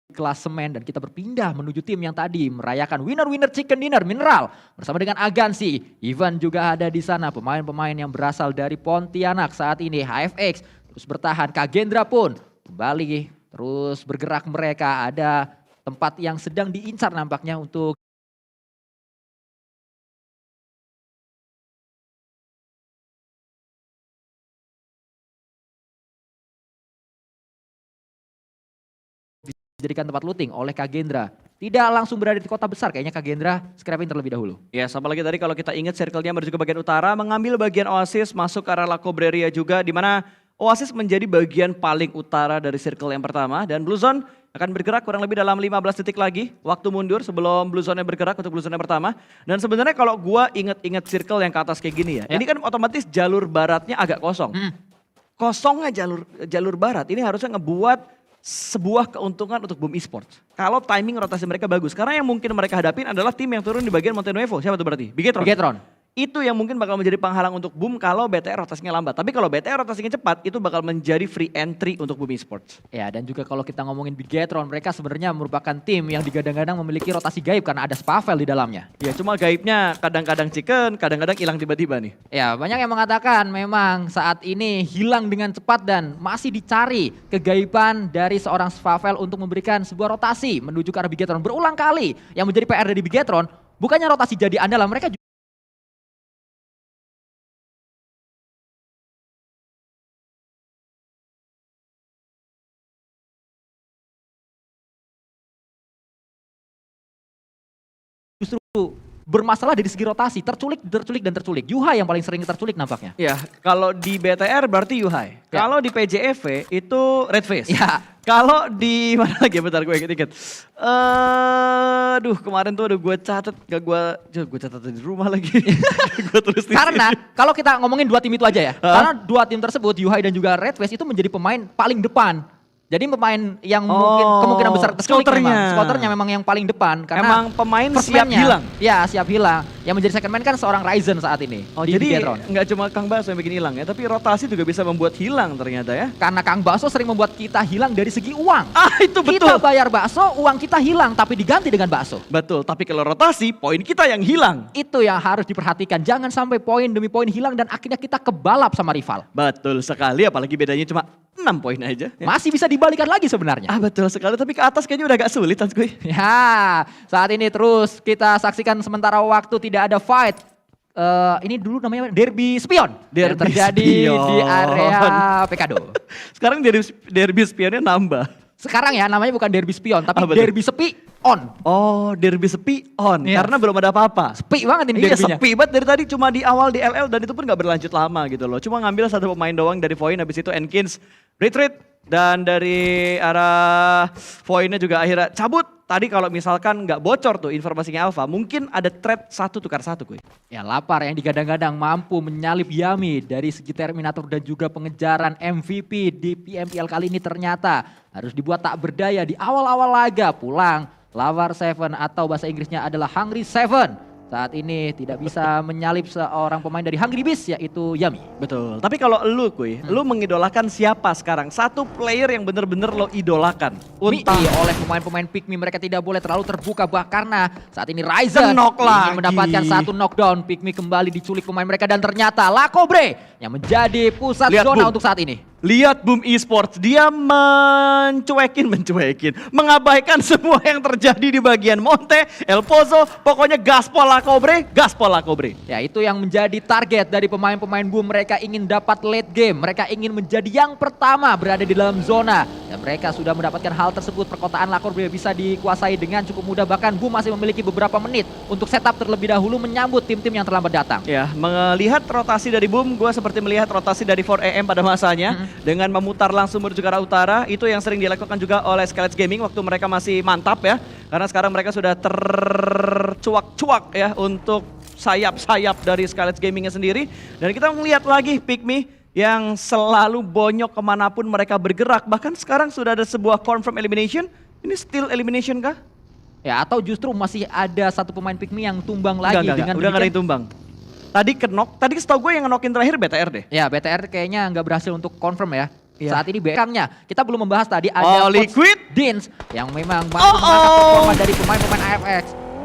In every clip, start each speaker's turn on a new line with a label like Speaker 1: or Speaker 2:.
Speaker 1: klasemen dan kita berpindah menuju tim yang tadi merayakan winner chicken dinner Mineral bersama dengan Agansi. Ivan juga ada di sana, pemain-pemain yang berasal dari Pontianak saat ini. HFX terus bertahan, Kagendra pun kembali terus bergerak mereka. Ada tempat yang sedang diincar nampaknya untuk dijadikan tempat looting oleh Kagendra. Tidak langsung berada di kota besar, kayaknya Kagendra scrapping terlebih dahulu.
Speaker 2: Ya, sama lagi tadi kalau kita ingat circle-nya menuju ke bagian utara, mengambil bagian Oasis, masuk ke arah La Cobreria juga, di mana Oasis menjadi bagian paling utara dari circle yang pertama, dan Blue Zone akan bergerak kurang lebih dalam 15 detik lagi, waktu mundur sebelum Blue Zone-nya bergerak untuk Blue Zone yang pertama. Dan sebenarnya kalau gua inget-inget circle yang ke atas kayak gini ya, ini kan otomatis jalur baratnya agak kosong. Kosongnya jalur barat, ini harusnya ngebuat sebuah keuntungan untuk Boom Esports. Kalau timing rotasi mereka bagus. Karena yang mungkin mereka hadapin adalah tim yang turun di bagian Monte Nuevo. Siapa itu berarti? Bigetron.
Speaker 1: Bigetron.
Speaker 2: Itu yang mungkin bakal menjadi penghalang untuk Boom kalau BTR rotasinya lambat. Tapi kalau BTR rotasinya cepat, itu bakal menjadi free entry untuk Boom Esports.
Speaker 1: Ya, dan juga kalau kita ngomongin Bigetron, mereka sebenarnya merupakan tim yang digadang-gadang memiliki rotasi gaib karena ada Spavel di dalamnya.
Speaker 2: Ya, cuma gaibnya kadang-kadang chicken, kadang-kadang hilang tiba-tiba nih.
Speaker 1: Ya, banyak yang mengatakan memang saat ini hilang dengan cepat dan masih dicari kegaiban dari seorang Spavel untuk memberikan sebuah rotasi menuju ke arah Bigetron berulang kali. Yang menjadi PR dari Bigetron, bukannya rotasi jadi andalan, mereka justru bermasalah dari segi rotasi, terculik. Yuhai yang paling sering terculik nampaknya.
Speaker 2: Ya, kalau di BTR berarti Yuhai.
Speaker 1: Ya.
Speaker 2: Kalau di PJEV itu Redface.
Speaker 1: Ya.
Speaker 2: Kalau di mana lagi, bentar gue inget-inget. Kemarin tuh udah gue catat, gue catat di rumah lagi. Gue tulis di
Speaker 1: Karena
Speaker 2: sini.
Speaker 1: kalau kita ngomongin dua tim itu aja ya, karena dua tim tersebut Yuhai dan juga Redface itu menjadi pemain paling depan. Jadi pemain yang mungkin kemungkinan besar Scouternya memang yang paling depan karena
Speaker 2: emang pemain
Speaker 1: first
Speaker 2: siap
Speaker 1: man-nya,
Speaker 2: hilang.
Speaker 1: Ya, siap hilang. Yang menjadi second man kan seorang Ryzen saat ini.
Speaker 2: Oh,
Speaker 1: di
Speaker 2: jadi
Speaker 1: Bigetron.
Speaker 2: nggak cuma Kang Baso yang bikin hilang ya, tapi rotasi juga bisa membuat hilang ternyata ya.
Speaker 1: Karena Kang Bakso sering membuat kita hilang dari segi uang.
Speaker 2: Ah, itu betul.
Speaker 1: Kita bayar bakso, uang kita hilang tapi diganti dengan bakso.
Speaker 2: Betul, tapi kalau rotasi poin kita yang hilang.
Speaker 1: Itu yang harus diperhatikan. Jangan sampai poin demi poin hilang dan akhirnya kita kebalap sama rival.
Speaker 2: Betul sekali, apalagi bedanya cuma 6 poin aja. Ya.
Speaker 1: Masih bisa dibalikan lagi sebenarnya.
Speaker 2: Ah, betul sekali, tapi ke atas kayaknya udah agak sulit Tanskuy.
Speaker 1: Ya, saat ini terus kita saksikan sementara waktu tidak ada fight. Ini dulu namanya Derby Spion. Yang terjadi di area Pekado.
Speaker 2: Sekarang derby spionnya nambah.
Speaker 1: Sekarang ya namanya bukan Derby Spion, tapi
Speaker 2: betul.
Speaker 1: Derby Sepi on.
Speaker 2: Oh, derby sepi on,
Speaker 1: Iya.
Speaker 2: karena belum ada apa-apa.
Speaker 1: Sepi banget ini
Speaker 2: Iya,
Speaker 1: derbynya.
Speaker 2: sepi banget dari tadi, cuma di awal di LL dan itu pun gak berlanjut lama gitu loh. Cuma ngambil satu pemain doang dari Void, habis itu Enkins retreat. Dan dari arah Voidnya juga akhirnya cabut. Tadi kalau misalkan nggak bocor tuh informasinya Alpha, mungkin ada trade 1 tukar 1 kuy.
Speaker 1: Ya, Lapar yang digadang-gadang mampu menyalip Yami dari segi Terminator dan juga pengejaran MVP di PMPL kali ini ternyata harus dibuat tak berdaya di awal-awal laga. Pulang Lavar 7 atau bahasa Inggrisnya adalah Hungry 7. Saat ini tidak bisa menyalip seorang pemain dari Hungry Beast yaitu Yami.
Speaker 2: Betul, tapi kalau lu kuy, lu mengidolakan siapa sekarang? Satu player yang bener-bener lo idolakan.
Speaker 1: Oleh pemain-pemain Pikmi mereka tidak boleh terlalu terbuka karena saat ini Ryzen ingin mendapatkan satu knockdown. Pikmi kembali diculik pemain mereka dan ternyata La Cobre yang menjadi pusat zona untuk saat ini.
Speaker 2: Lihat Boom Esports, dia mencuekin, mengabaikan semua yang terjadi di bagian Monte, El Pozo, pokoknya gaspol La Cobre.
Speaker 1: Ya, itu yang menjadi target dari pemain-pemain Boom. Mereka ingin dapat late game, mereka ingin menjadi yang pertama berada di dalam zona. Dan mereka sudah mendapatkan hal tersebut, perkotaan La Cobre bisa dikuasai dengan cukup mudah. Bahkan Boom masih memiliki beberapa menit untuk setup terlebih dahulu menyambut tim-tim yang terlambat datang.
Speaker 2: Ya, melihat rotasi dari Boom, gue seperti melihat rotasi dari 4AM pada masanya. Dengan memutar langsung menuju ke arah utara, itu yang sering dilakukan juga oleh Skeleton Gaming waktu mereka masih mantap ya. Karena sekarang mereka sudah tercuak-cuak ya untuk sayap-sayap dari Skeleton Gamingnya sendiri. Dan kita melihat lagi Pikmi yang selalu bonyok kemanapun mereka bergerak. Bahkan sekarang sudah ada sebuah confirm elimination. Ini still elimination kah?
Speaker 1: Ya, atau justru masih ada satu pemain Pikmi yang tumbang lagi dengan
Speaker 2: udah gak ada yang tumbang. Tadi setahu gue yang ngenokin terakhir BTR deh.
Speaker 1: Ya, BTR kayaknya nggak berhasil untuk confirm ya.
Speaker 2: Iya.
Speaker 1: Saat ini belakangnya kita belum membahas tadi ada Coach
Speaker 2: Liquid.
Speaker 1: Dins yang memang mampu mengangkat performa dari pemain-pemain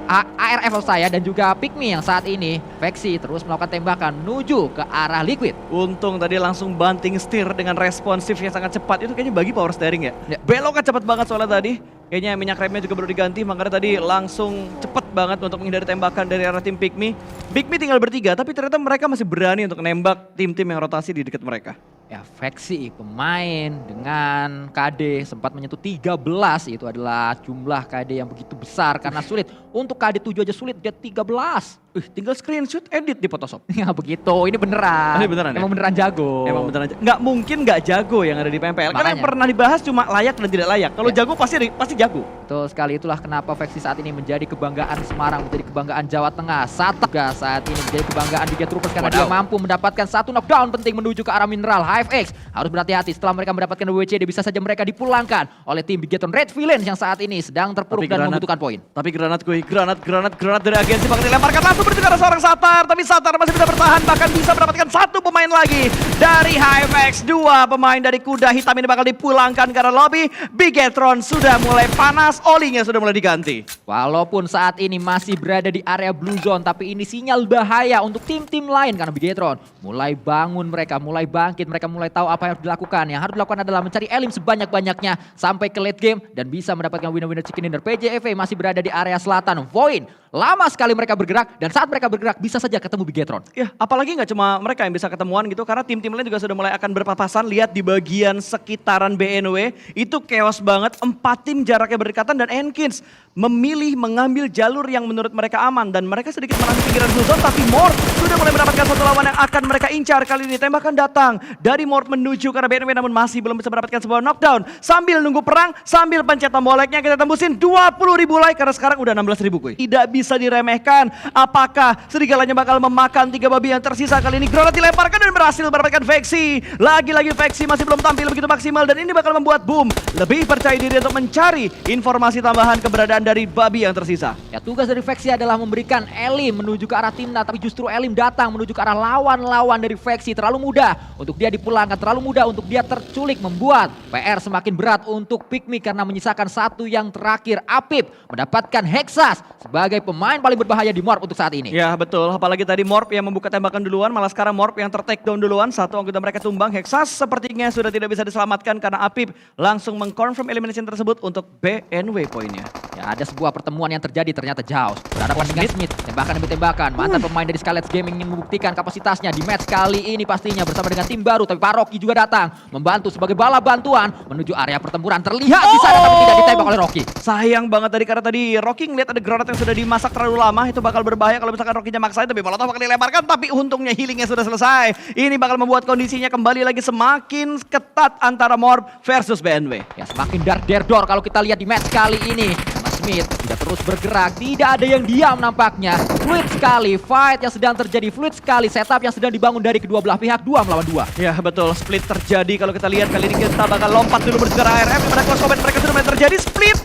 Speaker 1: ARF maksud saya dan juga Pikmi yang saat ini Veksi terus melakukan tembakan menuju ke arah Liquid.
Speaker 2: Untung tadi langsung banting setir dengan responsif yang sangat cepat. Itu kayaknya bagi power steering ya. Beloknya cepat banget soalnya tadi. Kayaknya minyak remnya juga baru diganti, makanya tadi langsung cepet banget untuk menghindari tembakan dari arah tim Pikmi. Pikmi tinggal bertiga, tapi ternyata mereka masih berani untuk nembak tim-tim yang rotasi di dekat mereka.
Speaker 1: Ya Veksi pemain dengan KD sempat menyentuh 13, itu adalah jumlah KD yang begitu besar karena sulit. Untuk KD 7 aja sulit, dia 13.
Speaker 2: Tinggal screenshot, edit di Photoshop.
Speaker 1: Ya begitu, ini beneran.
Speaker 2: Ini beneran ya?
Speaker 1: Emang beneran jago.
Speaker 2: Emang beneran jago. Nggak mungkin nggak jago yang ada di PMPL. Karena yang
Speaker 1: Makanya.
Speaker 2: pernah dibahas cuma layak dan tidak layak. Kalau
Speaker 1: Ya.
Speaker 2: jago pasti jago.
Speaker 1: Betul sekali, itulah kenapa Veksi saat ini menjadi kebanggaan Semarang, menjadi kebanggaan Jawa Tengah. Juga saat ini menjadi kebanggaan Biget Troopers karena dia mampu mendapatkan satu knockdown penting menuju ke arah mineral. HFX harus berhati-hati setelah mereka mendapatkan WCD, bisa saja mereka dipulangkan oleh tim Bigeton Red Villains yang saat ini sedang terpuruk dan membutuhkan poin.
Speaker 2: Tapi granat dari agensi bakal dilemparkan langsung menuju ke arah seorang Satar. Tapi Satar masih bisa bertahan, bahkan bisa mendapatkan satu pemain lagi dari HFX. Dua pemain dari kuda hitam ini bakal dipulangkan ke arah lobby. Bigetron sudah mulai panas, olinya sudah mulai diganti.
Speaker 1: Walaupun saat ini masih berada di area blue zone, tapi ini sinyal bahaya untuk tim-tim lain karena Bigetron mulai bangun, mereka mulai bangkit, mereka mulai tahu apa yang harus dilakukan. Yang harus dilakukan adalah mencari elim sebanyak-banyaknya sampai ke late game dan bisa mendapatkan winner-winner chicken dinner. PJFA masih berada di area selatan. Void lama sekali mereka bergerak dan saat mereka bergerak bisa saja ketemu Bigetron.
Speaker 2: Ya, apalagi nggak cuma mereka yang bisa ketemuan gitu, karena tim-tim lain juga sudah mulai akan berpapasan. Lihat di bagian sekitaran BNW, itu chaos banget. 4 tim jaraknya berdekatan dan Enkins memilih mengambil jalur yang menurut mereka aman. Dan mereka sedikit menang di pinggiran blue zone, tapi Mort sudah mulai mendapatkan satu lawan yang akan mereka incar. Kali ini tembakan datang dari Mort menuju ke arah BNW, namun masih belum bisa mendapatkan sebuah knockdown. Sambil nunggu perang, sambil pencet tombol like-nya, kita tembusin 20.000 like karena sekarang udah 16.000 kuy. Tidak bisa diremehkan. Apakah serigalanya bakal memakan 3 babi yang tersisa? Kali ini granat dilemparkan dan berhasil mendapatkan Veksi. Lagi-lagi Veksi masih belum tampil begitu maksimal dan ini bakal membuat Boom lebih percaya diri untuk mencari informasi tambahan keberadaan dari babi yang tersisa.
Speaker 1: Ya, tugas dari Veksi adalah memberikan elim menuju ke arah Timna, tapi justru elim datang menuju ke arah lawan-lawan dari Veksi. Terlalu mudah untuk dia dipulangkan, terlalu mudah untuk dia terculik, membuat PR semakin berat untuk Pikmi karena menyisakan satu yang terakhir. Apip mendapatkan Hexas sebagai pemain paling berbahaya di Morp untuk saat ini.
Speaker 2: Ya betul, apalagi tadi Morp yang membuka tembakan duluan, malah sekarang Morp yang ter-take down duluan. Satu anggota mereka tumbang, Hexas sepertinya sudah tidak bisa diselamatkan karena Apip langsung mengconfirm elimination tersebut untuk BNW poinnya.
Speaker 1: Ya, ada sebuah pertemuan yang terjadi ternyata Jaws berhadapan dengan Smith, tembakan demi tembakan. Mantan pemain dari Scarlet Gaming ingin membuktikan kapasitasnya di match kali ini pastinya bersama dengan tim baru, tapi Pak Rocky juga datang membantu sebagai bala bantuan menuju area pertempuran. Terlihat di sana tapi tidak ditembak oleh Rocky.
Speaker 2: Sayang banget tadi karena tadi Rocky ngeliat ada granat yang sudah dimasak terlalu lama, itu bakal berbahaya kalau misalkan Rocky-nya maksain, tapi Molotov bakal dilemparkan, tapi untungnya healingnya sudah selesai. Ini bakal membuat kondisinya kembali lagi semakin ketat antara Morp versus BNW.
Speaker 1: Ya, semakin dar-der-dor kalau kita lihat di match kali ini. Mas Smith sudah terus bergerak, tidak ada yang diam nampaknya. Fluid sekali fight yang sedang terjadi, fluid sekali setup yang sedang dibangun dari kedua belah pihak, 2 melawan 2.
Speaker 2: Ya betul, split terjadi kalau kita lihat. Kali ini kita bakal lompat dulu menuju ke arah ARF, dimana close combat mereka sudah mulai terjadi. Split,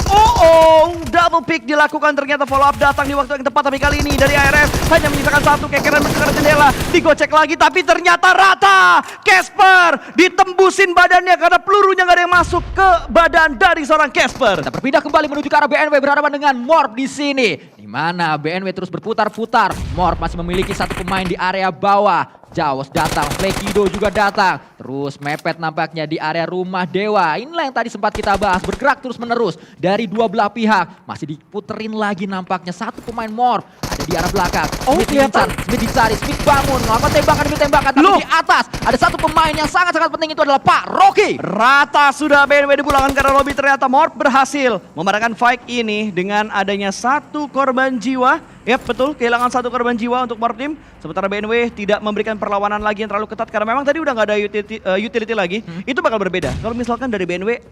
Speaker 2: double pick dilakukan, ternyata follow up datang di waktu yang tepat. Tapi kali ini dari ARF hanya menyisakan satu kekeran menuju ke arah jendela. Digocek lagi, tapi ternyata rata. Casper ditembusin badannya karena pelurunya gak ada yang masuk ke badan dari seorang Casper.
Speaker 1: Kita berpindah kembali menuju ke arah BNW berhadapan dengan Morp di sini. Di mana BNW terus berputar-putar. Morp masih memiliki satu pemain di area bawah. Jaws datang, Flekido juga datang. Terus mepet nampaknya di area rumah Dewa. Inilah yang tadi sempat kita bahas, bergerak terus menerus dari dua belah pihak. Masih diputerin lagi nampaknya satu pemain Morp ada di arah belakang. Smith dicari, Smith bangun, melakukan tembakan demi tembakan. Tapi di atas ada satu pemain yang sangat-sangat penting, itu adalah Pak Rocky.
Speaker 2: Rata sudah BNW dipulangkan karena lobby, ternyata Morp berhasil memenangkan fight ini dengan adanya satu korban jiwa. Yap betul, kehilangan satu korban jiwa untuk Morp Team. Sementara BNW tidak memberikan perlawanan lagi yang terlalu ketat karena memang tadi udah nggak ada utility lagi. Itu bakal berbeda kalau misalkan dari BNW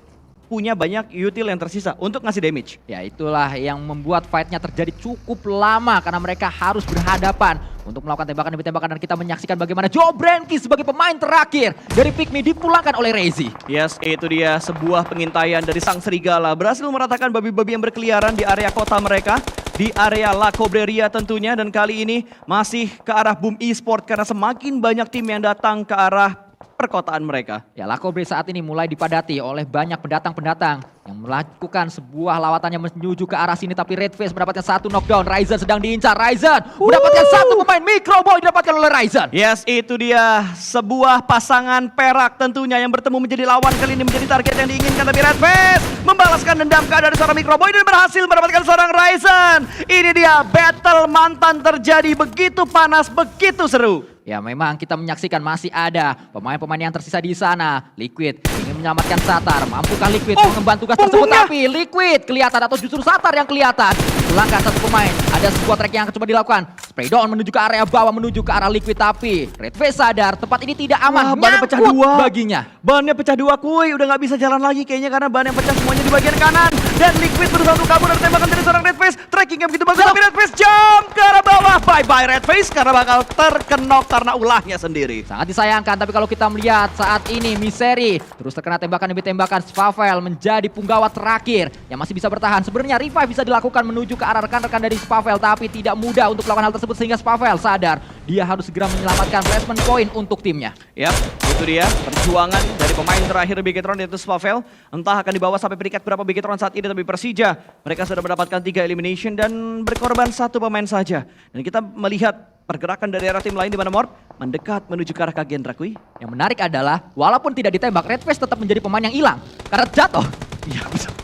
Speaker 2: punya banyak util yang tersisa untuk ngasih damage.
Speaker 1: Ya, itulah yang membuat fightnya terjadi cukup lama karena mereka harus berhadapan untuk melakukan tembakan demi tembakan, dan kita menyaksikan bagaimana Joe Brenky sebagai pemain terakhir dari Pikmi dipulangkan oleh Rezi.
Speaker 2: Yes, itu dia sebuah pengintaian dari sang serigala berhasil meratakan babi-babi yang berkeliaran di area kota mereka, di area La Cobreria tentunya, dan kali ini masih ke arah Boom Esport karena semakin banyak tim yang datang ke arah perkotaan mereka.
Speaker 1: Ya, Lakobre saat ini mulai dipadati oleh banyak pendatang-pendatang yang melakukan sebuah lawatannya menuju ke arah sini, tapi Redface mendapatkan satu knockdown. Ryzen sedang diincar. Ryzen mendapatkan satu pemain. Microboy didapatkan oleh Ryzen.
Speaker 2: Yes, itu dia sebuah pasangan perak tentunya yang bertemu menjadi lawan kali ini, menjadi target yang diinginkan. Tapi Redface membalaskan dendam dari seorang Microboy dan berhasil mendapatkan seorang Ryzen. Ini dia battle mantan terjadi, begitu panas, begitu seru.
Speaker 1: Ya, memang kita menyaksikan masih ada pemain-pemain yang tersisa di sana. Liquid ingin menyelamatkan Satar. Mampukah Liquid mengemban tugas tersebut? Tapi Liquid kelihatan atau justru Satar yang kelihatan. Pulangkan satu pemain. Ada sebuah track yang akan coba dilakukan. Spray down menuju ke area bawah, menuju ke arah Liquid. Tapi Redface sadar tempat ini tidak aman.
Speaker 2: Ban pecah dua
Speaker 1: baginya.
Speaker 2: Bannya pecah dua, kuy. Udah nggak bisa jalan lagi kayaknya karena ban yang pecah semuanya di bagian kanan. Dan Liquid berusaha untuk kabur dari tembakan dari seorang Redface. Trackingnya begitu bagus, tapi Redface jump ke arah bawah. Bye-bye Redface karena bakal terkenok karena ulahnya sendiri.
Speaker 1: Sangat disayangkan, tapi kalau kita melihat saat ini Misery terus terkena tembakan demi tembakan. Spavel menjadi punggawa terakhir yang masih bisa bertahan. Sebenarnya revive bisa dilakukan menuju ke arah rekan-rekan dari Spavel, tapi tidak mudah untuk melakukan hal tersebut sehingga Spavel sadar dia harus segera menyelamatkan placement point untuk timnya.
Speaker 2: Yap, itu dia perjuangan dari pemain terakhir Bigetron yaitu Spavel. Entah akan dibawa sampai peringkat berapa Bigetron saat ini, tapi Persija mereka sudah mendapatkan 3 elimination dan berkorban satu pemain saja. Dan kita melihat pergerakan dari arah tim lain di mana Morp mendekat menuju ke arah Kagendra, kuy.
Speaker 1: Yang menarik adalah walaupun tidak ditembak, Redface tetap menjadi pemain yang hilang karena jatuh.
Speaker 2: Iya, betul.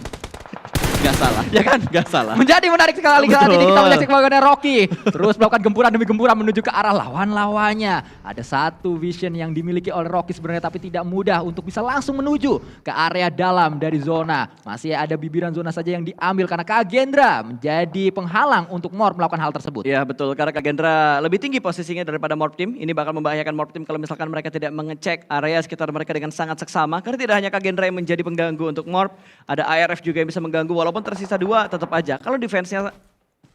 Speaker 2: Gak salah.
Speaker 1: Ya kan?
Speaker 2: Gak salah.
Speaker 1: Menjadi menarik sekali saat ini
Speaker 2: Betul.
Speaker 1: kita menyaksikan bagaimana Rocky terus melakukan gempuran demi gempuran menuju ke arah lawan-lawannya. Ada satu vision yang dimiliki oleh Rocky sebenarnya, tapi tidak mudah untuk bisa langsung menuju ke area dalam dari zona. Masih ada bibiran zona saja yang diambil karena Kagendra menjadi penghalang untuk Morp melakukan hal tersebut.
Speaker 2: Ya betul, karena Kagendra lebih tinggi posisinya daripada Morp Team. Ini bakal membahayakan Morp Team kalau misalkan mereka tidak mengecek area sekitar mereka dengan sangat seksama. Karena tidak hanya Kagendra yang menjadi pengganggu untuk Morp, ada ARF juga yang bisa mengganggu. Walaupun tersisa 2, tetap aja kalau defense-nya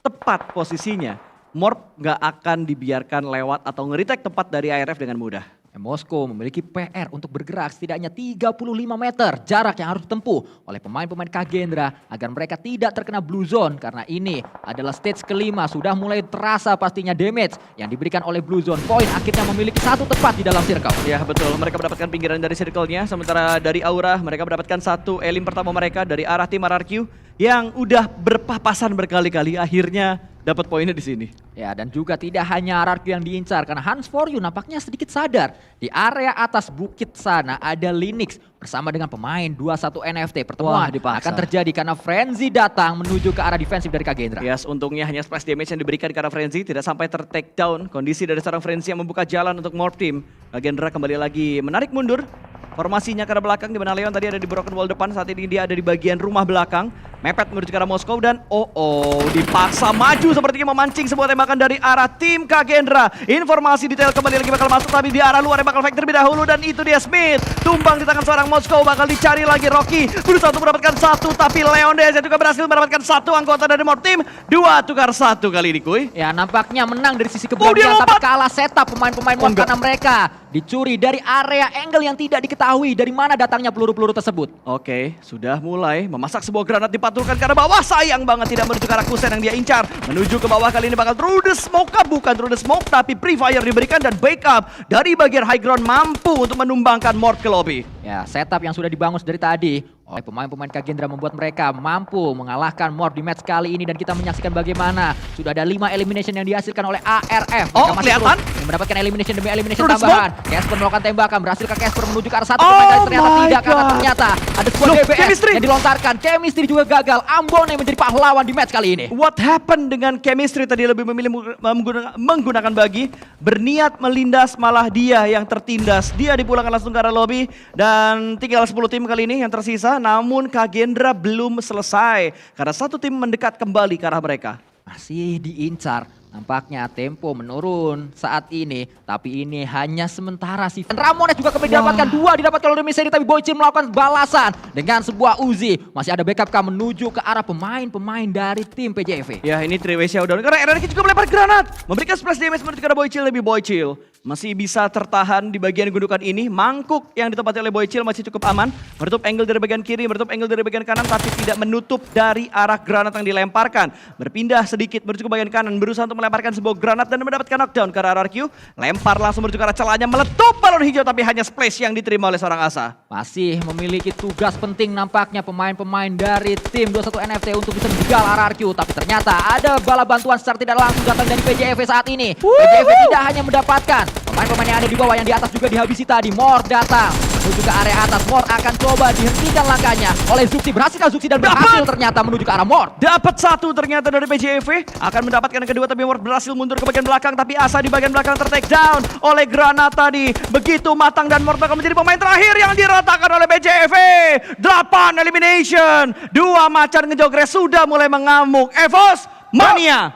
Speaker 2: tepat posisinya, Morp nggak akan dibiarkan lewat atau nge-retake tepat dari ARF dengan mudah.
Speaker 1: Moskow memiliki PR untuk bergerak setidaknya 35 meter jarak yang harus ditempuh oleh pemain-pemain Kagendra agar mereka tidak terkena blue zone, karena ini adalah stage kelima. Sudah mulai terasa pastinya damage yang diberikan oleh blue zone. Point akhirnya memiliki satu tempat di dalam circle.
Speaker 2: Ya betul, mereka mendapatkan pinggiran dari circle-nya, sementara dari Aura mereka mendapatkan satu elim pertama mereka dari arah tim RRQ yang udah berpapasan berkali-kali, akhirnya dapat poinnya di sini.
Speaker 1: Ya, dan juga tidak hanya RRQ yang diincar karena Hans For You nampaknya sedikit sadar. Di area atas bukit sana ada Linux bersama dengan pemain 21 NFT. Pertemuan akan terjadi karena Frenzy datang menuju ke arah defensif dari Kagendra.
Speaker 2: Yes, untungnya hanya splash damage yang diberikan karena Frenzy tidak sampai ter-take down. Kondisi dari seorang Frenzy yang membuka jalan untuk Morp Team. Kagendra kembali lagi menarik mundur formasinya ke arah belakang, di mana Leon tadi ada di broken wall depan, saat ini dia ada di bagian rumah belakang. Mepet menuju ke arah Moskow dan dipaksa maju sepertinya memancing sebuah tembakan dari arah tim Kagendra. Informasi detail kembali lagi bakal masuk, tapi di arah luar yang bakal fight terlebih dahulu, dan itu dia Smith. Tumbang di tangan seorang Moskow, bakal dicari lagi Rocky. Berusaha untuk mendapatkan satu, tapi Leon Deza juga berhasil mendapatkan satu anggota dari Morp Team. 2 tukar 1 kali ini, kuy.
Speaker 1: Ya, nampaknya menang dari sisi keberanian, tapi kalah setup pemain-pemain Morp karena mereka dicuri dari area angle yang tidak diketahui dari mana datangnya peluru-peluru tersebut.
Speaker 2: Oke, sudah mulai memasak sebuah granat dipatulkan ke arah bawah. Sayang banget tidak menuju ke arah Kusen yang dia incar. Menuju ke bawah kali ini bakal through the smoke, bukan through the smoke, tapi pre-fire diberikan dan backup dari bagian high ground mampu untuk menumbangkan Morp ke lobby.
Speaker 1: Ya, setup yang sudah dibangun dari tadi oleh pemain-pemain Kagendra membuat mereka mampu mengalahkan Morp di match kali ini, dan kita menyaksikan bagaimana sudah ada 5 elimination yang dihasilkan oleh ARF. Mereka masih
Speaker 2: kelihatan
Speaker 1: terus mendapatkan elimination demi elimination tambahan. Casper melakukan tembakan, berhasilkah Casper menuju ke arah satu pemain, dan ternyata tidak, karena ternyata ada sebuah DBS yang dilontarkan. Chemistry juga gagal. Ambon yang menjadi pahlawan di match kali ini.
Speaker 2: What happened dengan Chemistry tadi, lebih memilih menggunakan bagi, berniat melindas, malah dia yang tertindas. Dia dipulangkan langsung ke arah lobby, dan tinggal 10 tim kali ini yang tersisa. Namun Kagendra belum selesai karena satu tim mendekat kembali ke arah mereka.
Speaker 1: Masih diincar. Nampaknya tempo menurun saat ini, tapi ini hanya sementara sih. Ramones juga kembali didapatkan, 2 didapatkan oleh Misery, tapi Boychin melakukan balasan dengan sebuah Uzi. Masih ada backup kah menuju ke arah pemain-pemain dari tim PJV.
Speaker 2: Ya, ini 3 way showdown karena RRQ juga melempar granat, memberikan splash damage menuju ke arah Boychill, lebih Boychill masih bisa tertahan di bagian gundukan ini. Mangkuk yang ditempati oleh Boychill masih cukup aman, menutup angle dari bagian kiri, menutup angle dari bagian kanan, tapi tidak menutup dari arah granat yang dilemparkan. Berpindah sedikit menuju ke bagian kanan, berusaha untuk untuk melemparkan sebuah granat dan mendapatkan knockdown ke arah RRQ. Lempar langsung menuju ke arah celahnya, meletup balon hijau tapi hanya splash yang diterima oleh seorang Asa.
Speaker 1: Masih memiliki tugas penting nampaknya pemain-pemain dari tim 21 NFT untuk bisa menjegal RRQ. Tapi ternyata ada bala bantuan secara tidak langsung datang dari PJV saat ini. PJV tidak hanya mendapatkan pemain-pemain yang ada di bawah, yang di atas juga dihabisi tadi. Mor datang menuju ke area atas. Mor akan coba dihentikan langkahnya oleh Zuxi. Berhasilkah Zuxi dan berhasil ternyata menuju ke arah Mor.
Speaker 2: Dapat satu ternyata dari PJV. Akan mendapatkan yang kedua tapi Mor berhasil mundur ke bagian belakang. Tapi Asa di bagian belakang ter-take down oleh granat tadi. Begitu matang dan Mor bakal menjadi pemain terakhir yang diratakan oleh PJV. 8 elimination. 2 macan ngejogres sudah mulai mengamuk. Evos Mania.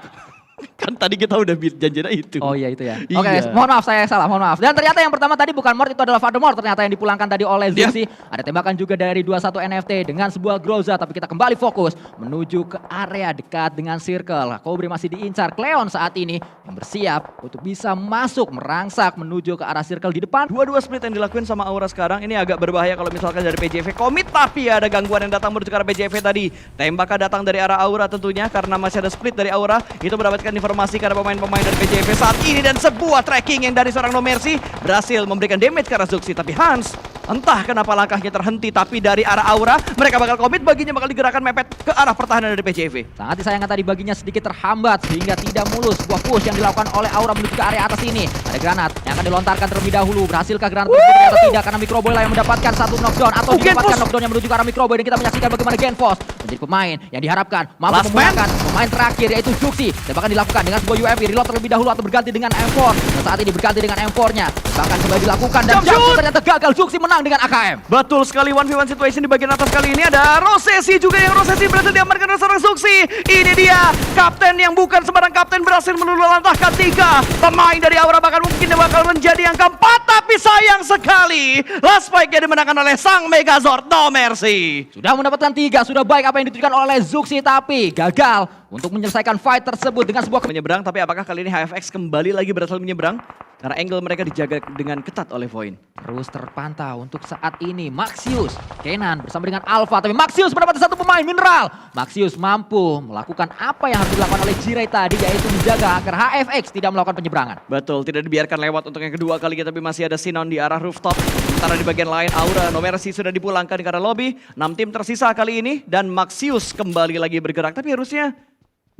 Speaker 2: Kan tadi kita udah janjinya itu.
Speaker 1: Oh iya itu ya.
Speaker 2: Iya.
Speaker 1: Oke, mohon maaf saya salah, mohon maaf. Dan ternyata yang pertama tadi bukan Mort, itu adalah Vardemort ternyata yang dipulangkan tadi oleh Zuxi. Ada tembakan juga dari 21 NFT dengan sebuah Groza, tapi kita kembali fokus menuju ke area dekat dengan circle. Kobre masih diincar Cleon saat ini yang bersiap untuk bisa masuk merangsak menuju ke arah circle di depan.
Speaker 2: Dua split yang dilakuin sama Aura sekarang ini agak berbahaya kalau misalkan dari PJV komit, tapi ada gangguan yang datang menuju ke arah PJV tadi. Tembakan datang dari arah Aura tentunya karena masih ada split dari Aura. Itu mendapatkan informasi karena pemain-pemain dari PJV saat ini dan sebuah tracking yang dari seorang No Mercy berhasil memberikan damage ke arah Zuxi. Tapi Hans entah kenapa langkahnya terhenti, tapi dari arah Aura mereka bakal komit, baginya bakal digerakkan mepet ke arah pertahanan dari PJV.
Speaker 1: Sangat disayangkan tadi baginya sedikit terhambat sehingga tidak mulus sebuah push yang dilakukan oleh Aura menuju ke area atas ini. Ada granat yang akan dilontarkan terlebih dahulu. Berhasilkah granat tersebut? Ternyata tidak, karena Microboy lah yang mendapatkan satu knockdown atau didapatkan knockdown yang menuju ke arah Microboy. Dan kita menyaksikan bagaimana Genfos menjadi pemain yang diharapkan mampu memulangkan pemain terakhir yaitu Zuxi. Tembakan dilakukan dengan sebuah UMP, reload terlebih dahulu atau berganti dengan M4. Dan saat ini berganti dengan M4-nya. Tembakan kembali dilakukan dan jump ternyata gagal. Zuxi menang dengan AKM.
Speaker 2: Betul sekali, 1v1 situation di bagian atas kali ini. Ada Rosesi juga yang Rosesi berhasil diamankan oleh seorang Zuxi. Ini dia kapten yang bukan sembarang kapten, berhasil meluluhlantahkan 3 pemain dari Aura, bahkan mungkin dia bakal menjadi yang keempat. Tapi sayang sekali last fight-nya dimenangkan oleh sang Megazord No Mercy.
Speaker 1: Sudah mendapatkan 3, sudah baik apa yang ditunjukkan oleh Zuxi, tapi gagal untuk menyelesaikan fight tersebut dengan sebuah
Speaker 2: menyeberang. Tapi apakah kali ini HFX kembali lagi berhasil menyeberang? Karena angle mereka dijaga dengan ketat oleh Void.
Speaker 1: Terus terpantau untuk saat ini Maxius, Kenan bersama dengan Alpha, tapi Maxius mendapatkan satu pemain Mineral. Maxius mampu melakukan apa yang harus dilakukan oleh Jirai tadi, yaitu menjaga agar HFX tidak melakukan penyeberangan.
Speaker 2: Betul, tidak dibiarkan lewat untuk yang kedua kalinya, tapi masih ada Sinon di arah rooftop. Sementara di bagian lain Aura No Mercy sudah dipulangkan ke arah lobby. 6 tim tersisa kali ini dan Maxius kembali lagi bergerak, tapi harusnya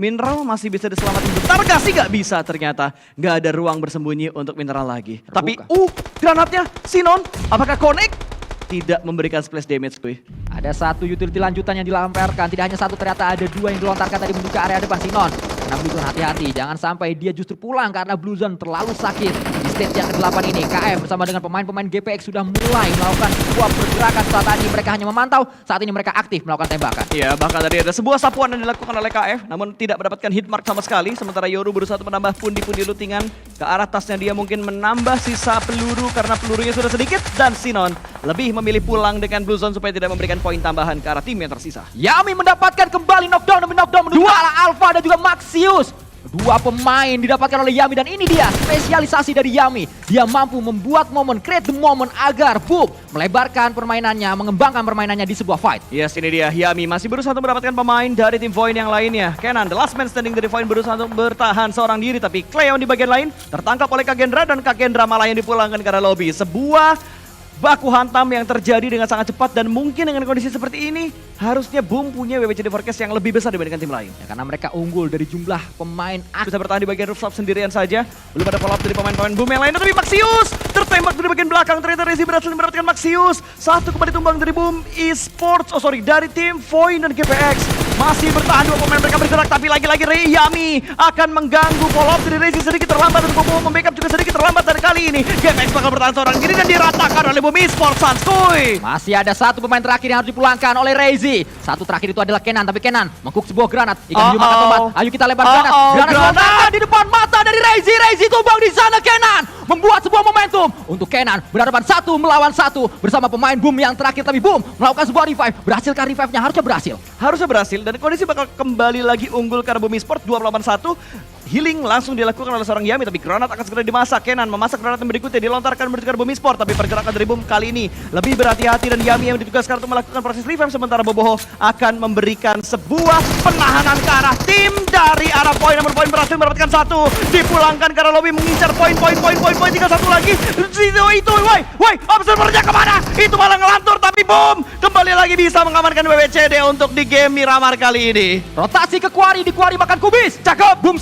Speaker 2: Mineral masih bisa diselamatkan. Bentar gak sih? Gak bisa ternyata. Gak ada ruang bersembunyi untuk Mineral lagi.
Speaker 1: Terbuka.
Speaker 2: Tapi granatnya Sinon apakah connect? Tidak memberikan splash damage kuy.
Speaker 1: Ada satu utility lanjutan yang dilamparkan, tidak hanya satu, ternyata ada 2 yang dilontarkan tadi menuju ke area depan Sinon. Karena Bluzon hati-hati, jangan sampai dia justru pulang karena Bluzon terlalu sakit. Di stage yang ke-8 ini, KF bersama dengan pemain-pemain GPX sudah mulai melakukan sebuah pergerakan. Saat tadi mereka hanya memantau, saat ini mereka aktif melakukan tembakan.
Speaker 2: Iya, bahkan tadi ada sebuah sapuan yang dilakukan oleh KF, namun tidak mendapatkan hit mark sama sekali. Sementara Yoru berusaha untuk menambah pundi-pundi lootingan ke arah tasnya, dia mungkin menambah sisa peluru karena pelurunya sudah sedikit. Dan Sinon lebih memilih pulang dengan Bluzon supaya tidak memberikan poin tambahan ke arah tim yang tersisa.
Speaker 1: Yami mendapatkan kembali knockdown demi knockdown menuju ke arah Alpha dan juga Maxius. 2 pemain didapatkan oleh Yami dan ini dia spesialisasi dari Yami. Dia mampu membuat momen, create the moment agar Boom melebarkan permainannya, mengembangkan permainannya di sebuah fight.
Speaker 2: Yes, ini dia Yami masih berusaha untuk mendapatkan pemain dari tim Void yang lainnya. Kenan, the last man standing dari Void, berusaha untuk bertahan seorang diri, tapi Cleon di bagian lain tertangkap oleh Kagendra dan Kagendra malah yang dipulangkan ke arah lobby. Sebuah baku hantam yang terjadi dengan sangat cepat dan mungkin dengan kondisi seperti ini harusnya Boom punya WWCD forecast yang lebih besar dibandingkan tim lain.
Speaker 1: Ya, karena mereka unggul dari jumlah pemain
Speaker 2: bisa bertahan di bagian rooftop sendirian saja. Belum ada follow up dari pemain-pemain Boom yang lainnya, tapi Maxius tertembak dari bagian belakang. Ternyata Rezi berhasil mendapatkan Maxius. Satu kembali tumbang dari Boom Esports, dari tim Void dan GPX. Masih bertahan 2 pemain mereka bergerak, tapi lagi-lagi Yami akan mengganggu follow up dari Rezi sedikit terlambat dan Boom membackup juga sedikit terlambat dari kali ini. GPX bakal bertahan seorang diri dan diratakan oleh Boom Esports, santuy.
Speaker 1: Masih ada satu pemain terakhir yang harus dipulangkan oleh Rezi. Satu terakhir itu adalah Kenan, tapi Kenan mengcook sebuah granat. Ikan makan tomat. Ayo kita lempar granat. Granat di depan mata dari Rezi. Rezi tumbang di sana. Kenan membuat sebuah momentum untuk Kenan berhadapan 1 melawan 1 bersama pemain Boom yang terakhir, tapi Boom melakukan sebuah revive. Berhasilkah revive-nya? Harusnya berhasil.
Speaker 2: Harusnya berhasil dan kondisi bakal kembali lagi unggul karena Boom Esports 2 melawan 1. healing langsung dilakukan oleh seorang Yami, tapi granat akan segera dimasak. Kenan memasak granat yang berikutnya, dilontarkan menuju ke Bumi Sport, tapi pergerakan dari Boom kali ini lebih berhati-hati dan Yami yang ditugaskan untuk melakukan proses revamp, sementara Boboho akan memberikan sebuah penahanan ke arah tim dari arah poin. Namun poin berhasil mendapatkan satu, dipulangkan ke arah lobby mengincar poin, tinggal satu lagi. Itu, woi, observernya kemana? Itu malah ngelantur, tapi Boom kembali lagi bisa mengamankan WWCD untuk di game Miramar kali ini.
Speaker 1: Rotasi ke Quarry, di Quarry makan kubis. Cakep, Boom